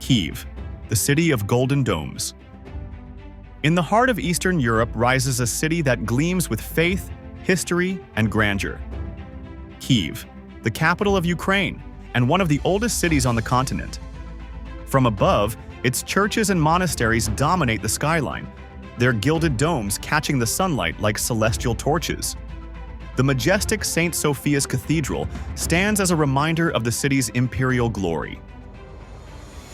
Kyiv, the city of golden domes. In the heart of Eastern Europe rises a city that gleams with faith, history, and grandeur. Kyiv, the capital of Ukraine, and one of the oldest cities on the continent. From above, its churches and monasteries dominate the skyline, their gilded domes catching the sunlight like celestial torches. The majestic St. Sophia's Cathedral stands as a reminder of the city's imperial glory.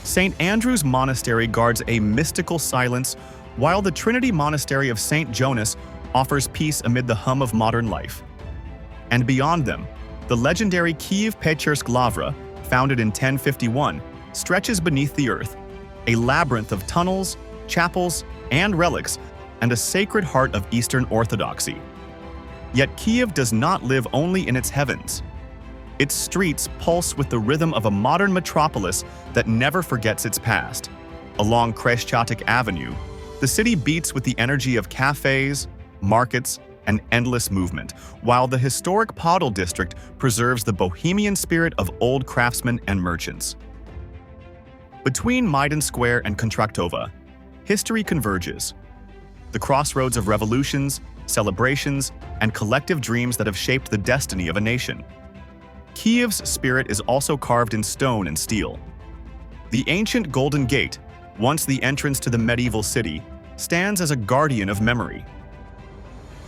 St. Andrew's Monastery guards a mystical silence, while the Trinity Monastery of St. Jonas offers peace amid the hum of modern life. And beyond them, the legendary Kyiv-Pечерsk Lavra, founded in 1051, stretches beneath the earth, a labyrinth of tunnels, chapels, and relics, and a sacred heart of Eastern Orthodoxy. Yet Kyiv does not live only in its heavens. Its streets pulse with the rhythm of a modern metropolis that never forgets its past. Along Kreshchatyk Avenue, the city beats with the energy of cafes, markets, and endless movement, while the historic Podol district preserves the bohemian spirit of old craftsmen and merchants. Between Maidan Square and Kontraktova, history converges. The crossroads of revolutions, celebrations, and collective dreams that have shaped the destiny of a nation. Kyiv's spirit is also carved in stone and steel. The ancient Golden Gate, once the entrance to the medieval city, stands as a guardian of memory.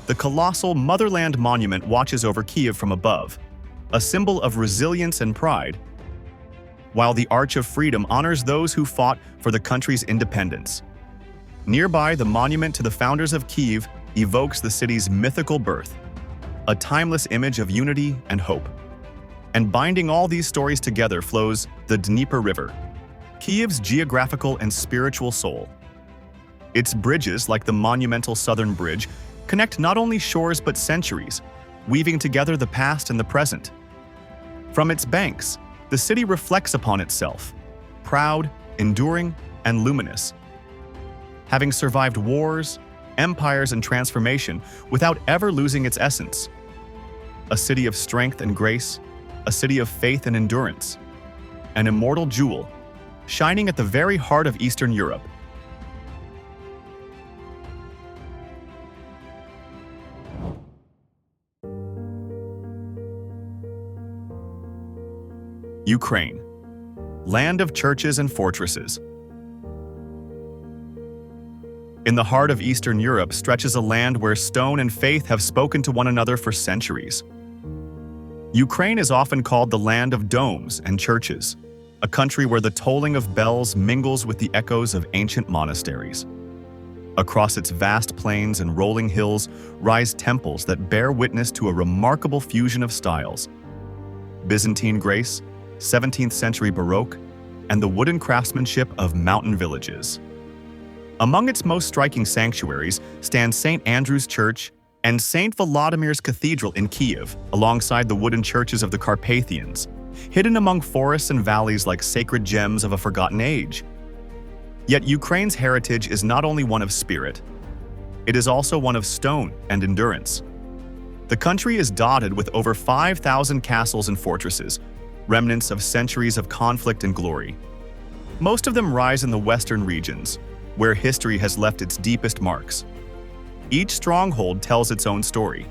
The colossal Motherland Monument watches over Kyiv from above, a symbol of resilience and pride, while the Arch of Freedom honors those who fought for the country's independence. Nearby, the monument to the founders of Kyiv evokes the city's mythical birth, a timeless image of unity and hope. And binding all these stories together flows the Dnieper River, Kyiv's geographical and spiritual soul. Its bridges, like the monumental Southern Bridge, connect not only shores but centuries, weaving together the past and the present. From its banks, the city reflects upon itself, proud, enduring, and luminous. Having survived wars, empires, and transformation without ever losing its essence. A city of strength and grace, a city of faith and endurance. An immortal jewel, shining at the very heart of Eastern Europe. Ukraine, land of churches and fortresses. In the heart of Eastern Europe stretches a land where stone and faith have spoken to one another for centuries. Ukraine is often called the land of domes and churches, a country where the tolling of bells mingles with the echoes of ancient monasteries. Across its vast plains and rolling hills rise temples that bear witness to a remarkable fusion of styles: Byzantine grace, 17th century Baroque, and the wooden craftsmanship of mountain villages. Among its most striking sanctuaries stand St. Andrew's Church and St. Volodymyr's Cathedral in Kyiv, alongside the wooden churches of the Carpathians, hidden among forests and valleys like sacred gems of a forgotten age. Yet Ukraine's heritage is not only one of spirit, it is also one of stone and endurance. The country is dotted with over 5,000 castles and fortresses, remnants of centuries of conflict and glory. Most of them rise in the western regions, where history has left its deepest marks. Each stronghold tells its own story.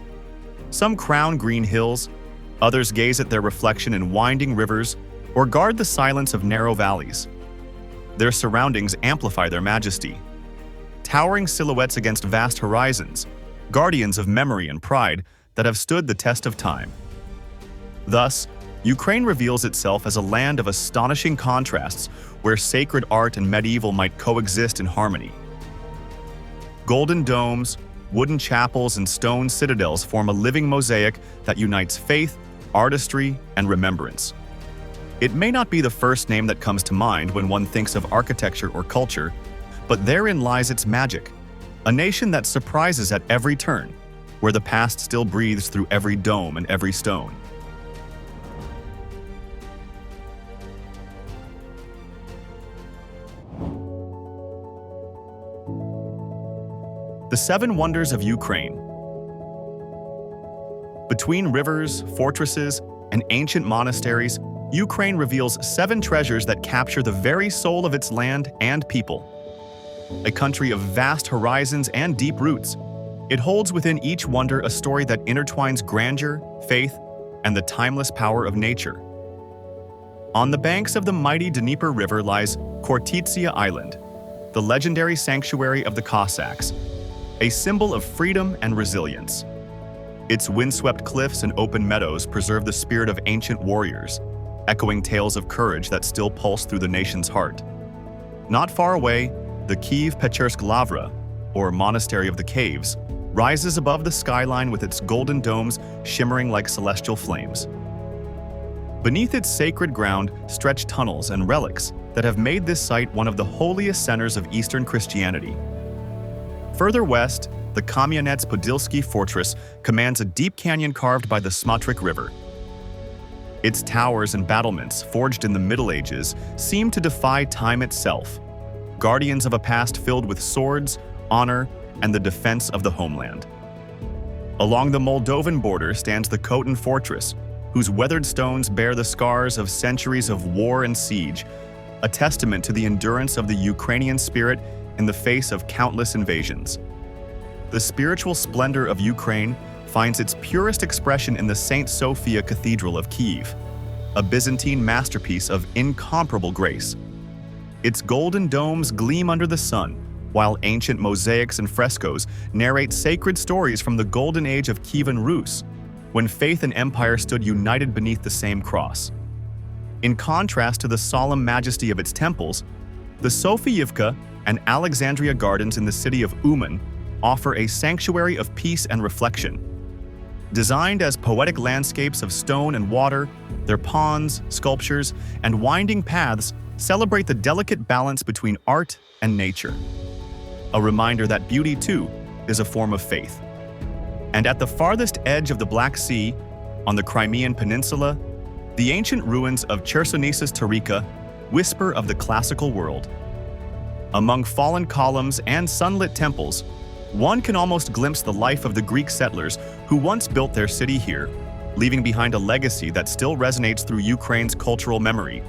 Some crown green hills, others gaze at their reflection in winding rivers or guard the silence of narrow valleys. Their surroundings amplify their majesty. Towering silhouettes against vast horizons, guardians of memory and pride that have stood the test of time. Thus, Ukraine reveals itself as a land of astonishing contrasts where sacred art and medieval might coexist in harmony. Golden domes, wooden chapels, and stone citadels form a living mosaic that unites faith, artistry, and remembrance. It may not be the first name that comes to mind when one thinks of architecture or culture, but therein lies its magic. A nation that surprises at every turn, where the past still breathes through every dome and every stone. The Seven Wonders of Ukraine. Between rivers, fortresses, and ancient monasteries, Ukraine reveals 7 treasures that capture the very soul of its land and people. A country of vast horizons and deep roots, it holds within each wonder a story that intertwines grandeur, faith, and the timeless power of nature. On the banks of the mighty Dnieper River lies Khortytsia Island, the legendary sanctuary of the Cossacks, a symbol of freedom and resilience. Its windswept cliffs and open meadows preserve the spirit of ancient warriors, echoing tales of courage that still pulse through the nation's heart. Not far away, the Kyiv-Pechersk Lavra, or Monastery of the Caves, rises above the skyline with its golden domes shimmering like celestial flames. Beneath its sacred ground stretch tunnels and relics that have made this site one of the holiest centers of Eastern Christianity. Further west, the Kamyanets-Podilsky fortress commands a deep canyon carved by the Smatrik River. Its towers and battlements, forged in the Middle Ages, seem to defy time itself, guardians of a past filled with swords, honor, and the defense of the homeland. Along the Moldovan border stands the Khotin fortress, whose weathered stones bear the scars of centuries of war and siege, a testament to the endurance of the Ukrainian spirit in the face of countless invasions. The spiritual splendor of Ukraine finds its purest expression in the St. Sophia Cathedral of Kyiv, a Byzantine masterpiece of incomparable grace. Its golden domes gleam under the sun, while ancient mosaics and frescoes narrate sacred stories from the golden age of Kievan Rus, when faith and empire stood united beneath the same cross. In contrast to the solemn majesty of its temples, the Sofiivka and Alexandria Gardens in the city of Uman offer a sanctuary of peace and reflection. Designed as poetic landscapes of stone and water, their ponds, sculptures, and winding paths celebrate the delicate balance between art and nature. A reminder that beauty, too, is a form of faith. And at the farthest edge of the Black Sea, on the Crimean Peninsula, the ancient ruins of Chersonesus Tarika whisper of the classical world. Among fallen columns and sunlit temples, one can almost glimpse the life of the Greek settlers who once built their city here, leaving behind a legacy that still resonates through Ukraine's cultural memory.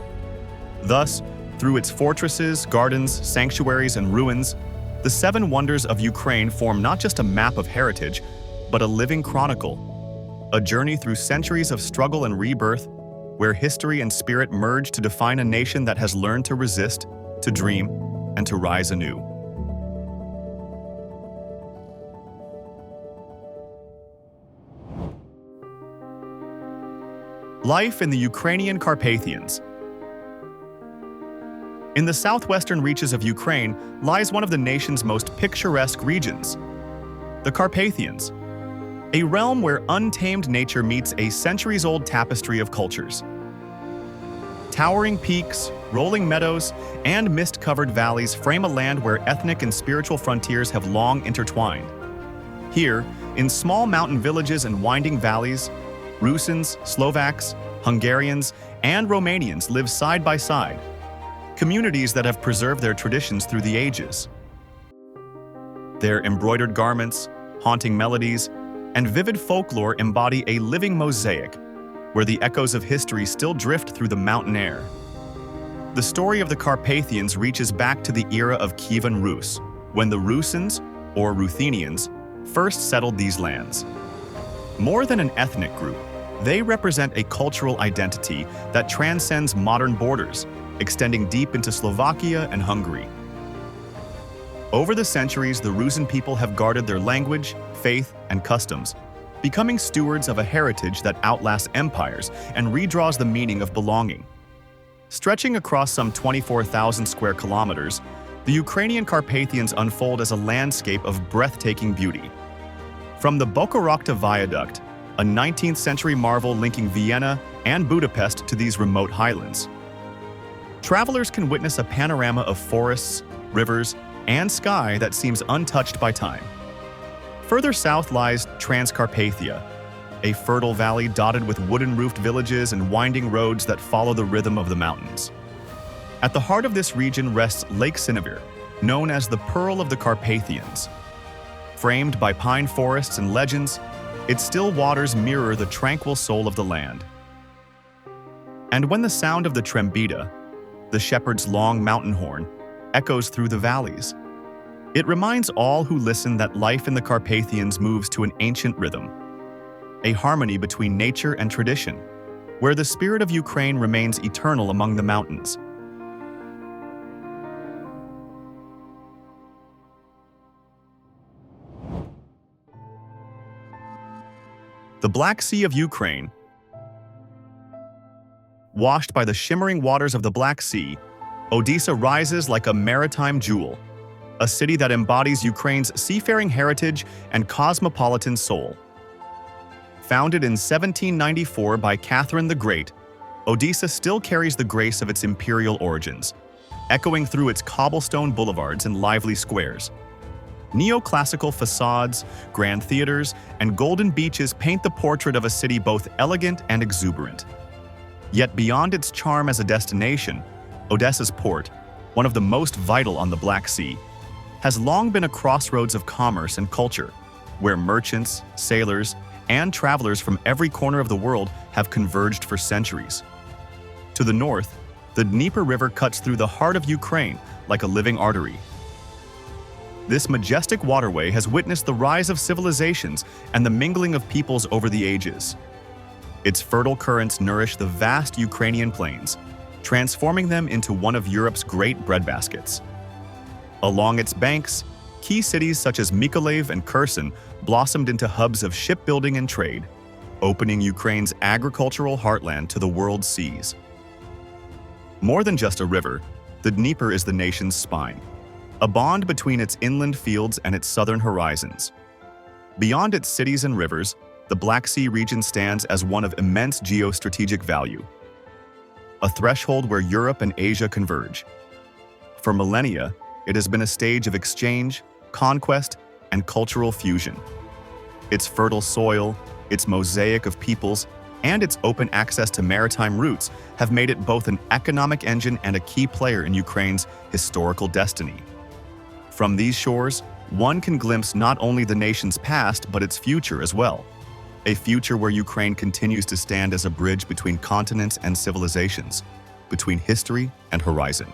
Thus, through its fortresses, gardens, sanctuaries, and ruins, the 7 wonders of Ukraine form not just a map of heritage, but a living chronicle, a journey through centuries of struggle and rebirth, where history and spirit merge to define a nation that has learned to resist, to dream, and to rise anew. Life in the Ukrainian Carpathians. In the southwestern reaches of Ukraine lies one of the nation's most picturesque regions, the Carpathians, a realm where untamed nature meets a centuries-old tapestry of cultures. Towering peaks, rolling meadows, and mist-covered valleys frame a land where ethnic and spiritual frontiers have long intertwined. Here, in small mountain villages and winding valleys, Rusins, Slovaks, Hungarians, and Romanians live side by side, communities that have preserved their traditions through the ages. Their embroidered garments, haunting melodies, and vivid folklore embody a living mosaic where the echoes of history still drift through the mountain air. The story of the Carpathians reaches back to the era of Kievan Rus, when the Rusins, or Ruthenians, first settled these lands. More than an ethnic group, they represent a cultural identity that transcends modern borders, extending deep into Slovakia and Hungary. Over the centuries, the Rusin people have guarded their language, faith, and customs, becoming stewards of a heritage that outlasts empires and redraws the meaning of belonging. Stretching across some 24,000 square kilometers, the Ukrainian Carpathians unfold as a landscape of breathtaking beauty. From the Bokorokta Viaduct, a 19th-century marvel linking Vienna and Budapest to these remote highlands, travelers can witness a panorama of forests, rivers, and sky that seems untouched by time. Further south lies Transcarpathia, a fertile valley dotted with wooden-roofed villages and winding roads that follow the rhythm of the mountains. At the heart of this region rests Lake Sinevir, known as the Pearl of the Carpathians. Framed by pine forests and legends, its still waters mirror the tranquil soul of the land. And when the sound of the trembita, the shepherd's long mountain horn, echoes through the valleys, it reminds all who listen that life in the Carpathians moves to an ancient rhythm, a harmony between nature and tradition, where the spirit of Ukraine remains eternal among the mountains. The Black Sea of Ukraine. Washed by the shimmering waters of the Black Sea, Odesa rises like a maritime jewel, a city that embodies Ukraine's seafaring heritage and cosmopolitan soul. Founded in 1794 by Catherine the Great, Odesa still carries the grace of its imperial origins, echoing through its cobblestone boulevards and lively squares. Neoclassical facades, grand theaters, and golden beaches paint the portrait of a city both elegant and exuberant. Yet beyond its charm as a destination, Odesa's port, one of the most vital on the Black Sea, has long been a crossroads of commerce and culture, where merchants, sailors, and travelers from every corner of the world have converged for centuries. To the north, the Dnieper River cuts through the heart of Ukraine like a living artery. This majestic waterway has witnessed the rise of civilizations and the mingling of peoples over the ages. Its fertile currents nourish the vast Ukrainian plains, transforming them into one of Europe's great breadbaskets. Along its banks, key cities such as Mykolaiv and Kherson blossomed into hubs of shipbuilding and trade, opening Ukraine's agricultural heartland to the world's seas. More than just a river, the Dnieper is the nation's spine, a bond between its inland fields and its southern horizons. Beyond its cities and rivers, the Black Sea region stands as one of immense geostrategic value, a threshold where Europe and Asia converge. For millennia, it has been a stage of exchange, conquest, and cultural fusion. Its fertile soil, its mosaic of peoples, and its open access to maritime routes have made it both an economic engine and a key player in Ukraine's historical destiny. From these shores, one can glimpse not only the nation's past but its future as well. A future where Ukraine continues to stand as a bridge between continents and civilizations, between history and horizon.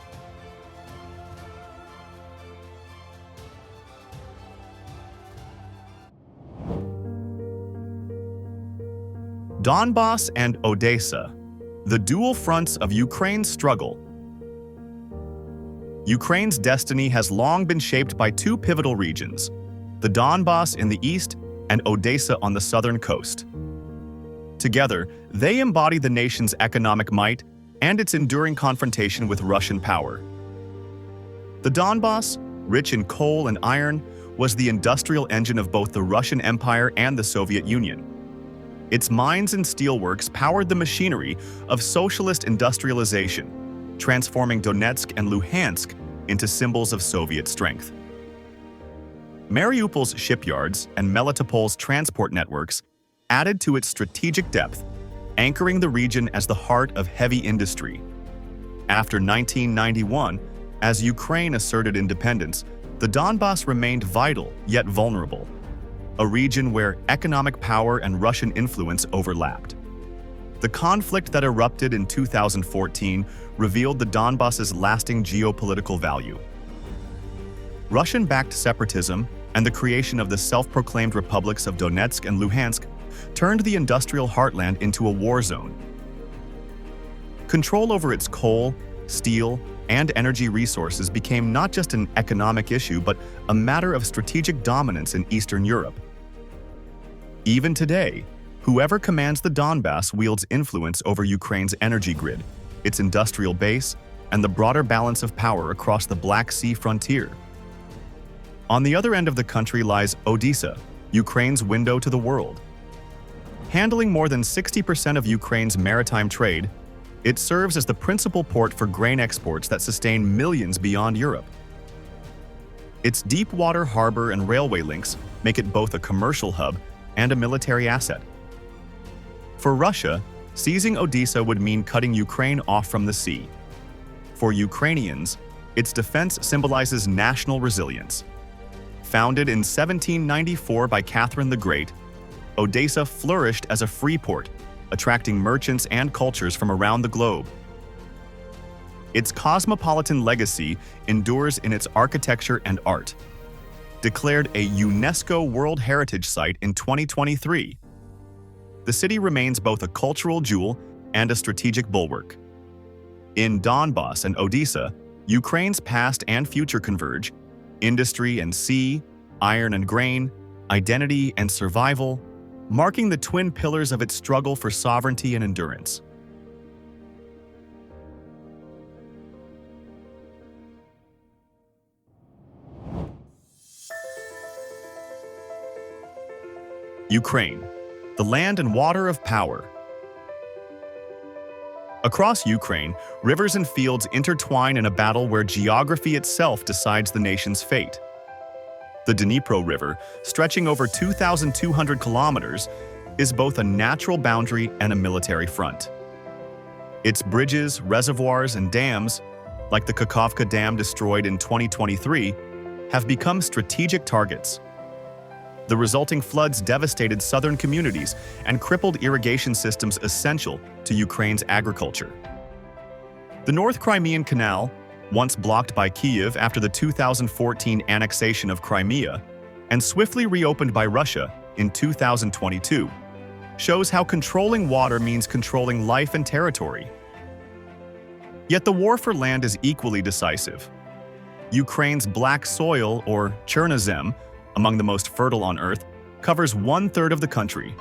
Donbas and Odesa, the dual fronts of Ukraine's struggle. Ukraine's destiny has long been shaped by two pivotal regions, the Donbas in the east and Odesa on the southern coast. Together, they embody the nation's economic might and its enduring confrontation with Russian power. The Donbas, rich in coal and iron, was the industrial engine of both the Russian Empire and the Soviet Union. Its mines and steelworks powered the machinery of socialist industrialization, transforming Donetsk and Luhansk into symbols of Soviet strength. Mariupol's shipyards and Melitopol's transport networks added to its strategic depth, anchoring the region as the heart of heavy industry. After 1991, as Ukraine asserted independence, the Donbas remained vital yet vulnerable, a region where economic power and Russian influence overlapped. The conflict that erupted in 2014 revealed the Donbas's lasting geopolitical value. Russian-backed separatism and the creation of the self-proclaimed republics of Donetsk and Luhansk turned the industrial heartland into a war zone. Control over its coal, steel, and energy resources became not just an economic issue but a matter of strategic dominance in Eastern Europe. Even today, whoever commands the Donbas wields influence over Ukraine's energy grid, its industrial base, and the broader balance of power across the Black Sea frontier. On the other end of the country lies Odesa, Ukraine's window to the world. Handling more than 60% of Ukraine's maritime trade, it serves as the principal port for grain exports that sustain millions beyond Europe. Its deep water harbor and railway links make it both a commercial hub and a military asset. For Russia, seizing Odesa would mean cutting Ukraine off from the sea. For Ukrainians, its defense symbolizes national resilience. Founded in 1794 by Catherine the Great, Odesa flourished as a free port, attracting merchants and cultures from around the globe. Its cosmopolitan legacy endures in its architecture and art. Declared a UNESCO World Heritage Site in 2023, the city remains both a cultural jewel and a strategic bulwark. In Donbas and Odesa, Ukraine's past and future converge: industry and sea, iron and grain, identity and survival, marking the twin pillars of its struggle for sovereignty and endurance. Ukraine, the land and water of power. Across Ukraine, rivers and fields intertwine in a battle where geography itself decides the nation's fate. The Dnieper River, stretching over 2,200 kilometers, is both a natural boundary and a military front. Its bridges, reservoirs, and dams, like the Kakhovka Dam destroyed in 2023, have become strategic targets. The resulting floods devastated southern communities and crippled irrigation systems essential to Ukraine's agriculture. The North Crimean Canal, once blocked by Kyiv after the 2014 annexation of Crimea, and swiftly reopened by Russia in 2022, shows how controlling water means controlling life and territory. Yet the war for land is equally decisive. Ukraine's black soil, or Chernozem, among the most fertile on Earth, covers 1/3 of the country.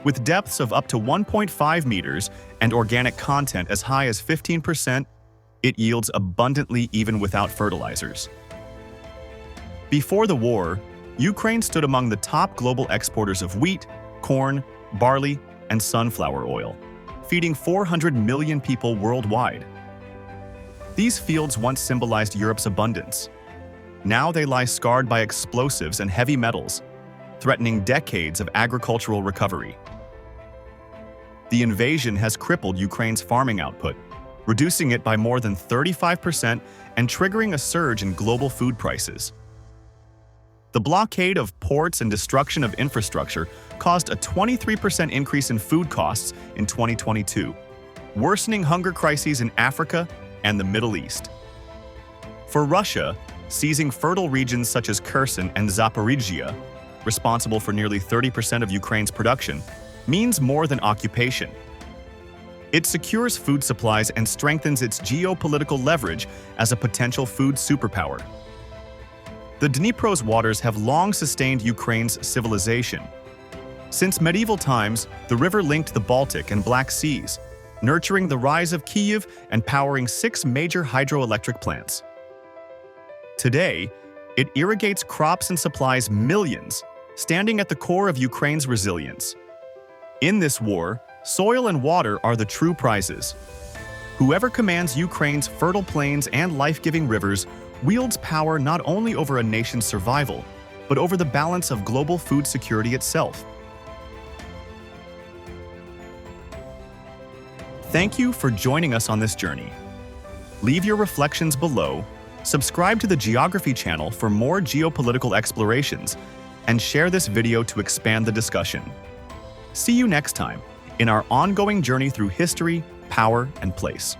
With depths of up to 1.5 meters and organic content as high as 15%, it yields abundantly even without fertilizers. Before the war, Ukraine stood among the top global exporters of wheat, corn, barley, and sunflower oil, feeding 400 million people worldwide. These fields once symbolized Europe's abundance. Now they lie scarred by explosives and heavy metals, threatening decades of agricultural recovery. The invasion has crippled Ukraine's farming output, reducing it by more than 35% and triggering a surge in global food prices. The blockade of ports and destruction of infrastructure caused a 23% increase in food costs in 2022, worsening hunger crises in Africa and the Middle East. For Russia, seizing fertile regions such as Kherson and Zaporizhia, responsible for nearly 30% of Ukraine's production, means more than occupation. It secures food supplies and strengthens its geopolitical leverage as a potential food superpower. The Dnieper's waters have long sustained Ukraine's civilization. Since medieval times, the river linked the Baltic and Black Seas, nurturing the rise of Kyiv and powering 6 major hydroelectric plants. Today, it irrigates crops and supplies millions, standing at the core of Ukraine's resilience. In this war, soil and water are the true prizes. Whoever commands Ukraine's fertile plains and life-giving rivers wields power not only over a nation's survival, but over the balance of global food security itself. Thank you for joining us on this journey. Leave your reflections below, subscribe to the Geography channel for more geopolitical explorations, and share this video to expand the discussion. See you next time in our ongoing journey through history, power, and place.